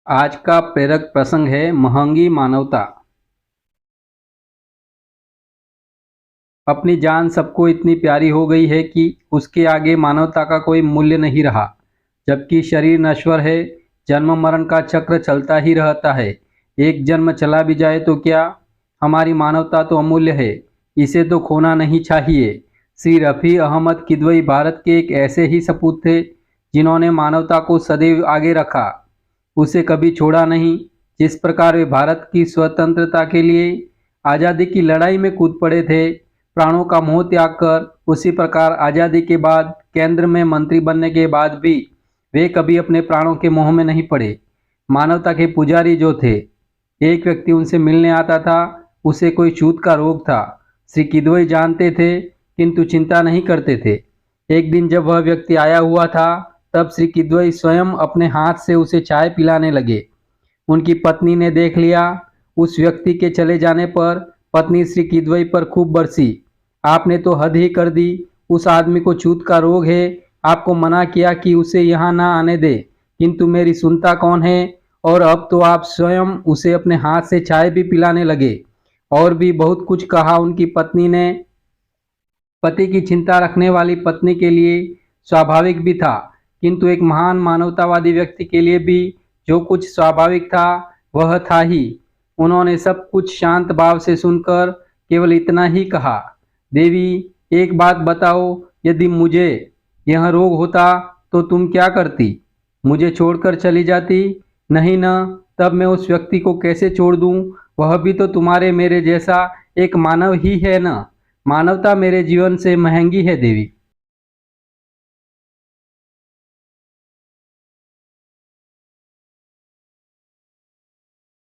आज का प्रेरक प्रसंग है महंगी मानवता। अपनी जान सबको इतनी प्यारी हो गई है कि उसके आगे मानवता का कोई मूल्य नहीं रहा। जबकि शरीर नश्वर है, जन्म मरण का चक्र चलता ही रहता है। एक जन्म चला भी जाए तो क्या, हमारी मानवता तो अमूल्य है, इसे तो खोना नहीं चाहिए। श्री रफ़ी अहमद किदवई भारत के एक ऐसे ही सपूत थे जिन्होंने मानवता को सदैव आगे रखा, उसे कभी छोड़ा नहीं। जिस प्रकार वे भारत की स्वतंत्रता के लिए आज़ादी की लड़ाई में कूद पड़े थे, प्राणों का मोह त्याग कर, उसी प्रकार आज़ादी के बाद केंद्र में मंत्री बनने के बाद भी वे कभी अपने प्राणों के मोह में नहीं पड़े। मानवता के पुजारी जो थे, एक व्यक्ति उनसे मिलने आता था, उसे कोई छूत का रोग था। श्री किदवई जानते थे किंतु चिंता नहीं करते थे। एक दिन जब वह व्यक्ति आया हुआ था, तब श्री किदवई स्वयं अपने हाथ से उसे चाय पिलाने लगे। उनकी पत्नी ने देख लिया। उस व्यक्ति के चले जाने पर पत्नी श्री किदवई पर खूब बरसी। आपने तो हद ही कर दी, उस आदमी को छूत का रोग है, आपको मना किया कि उसे यहाँ ना आने दे, किंतु मेरी सुनता कौन है। और अब तो आप स्वयं उसे अपने हाथ से चाय भी पिलाने लगे। और भी बहुत कुछ कहा उनकी पत्नी ने। पति की चिंता रखने वाली पत्नी के लिए स्वाभाविक भी था, किंतु एक महान मानवतावादी व्यक्ति के लिए भी जो कुछ स्वाभाविक था वह था ही। उन्होंने सब कुछ शांत भाव से सुनकर केवल इतना ही कहा, देवी एक बात बताओ, यदि मुझे यह रोग होता तो तुम क्या करती? मुझे छोड़कर चली जाती? नहीं न, तब मैं उस व्यक्ति को कैसे छोड़ दूं? वह भी तो तुम्हारे मेरे जैसा एक मानव ही है न। मानवता मेरे जीवन से महंगी है देवी।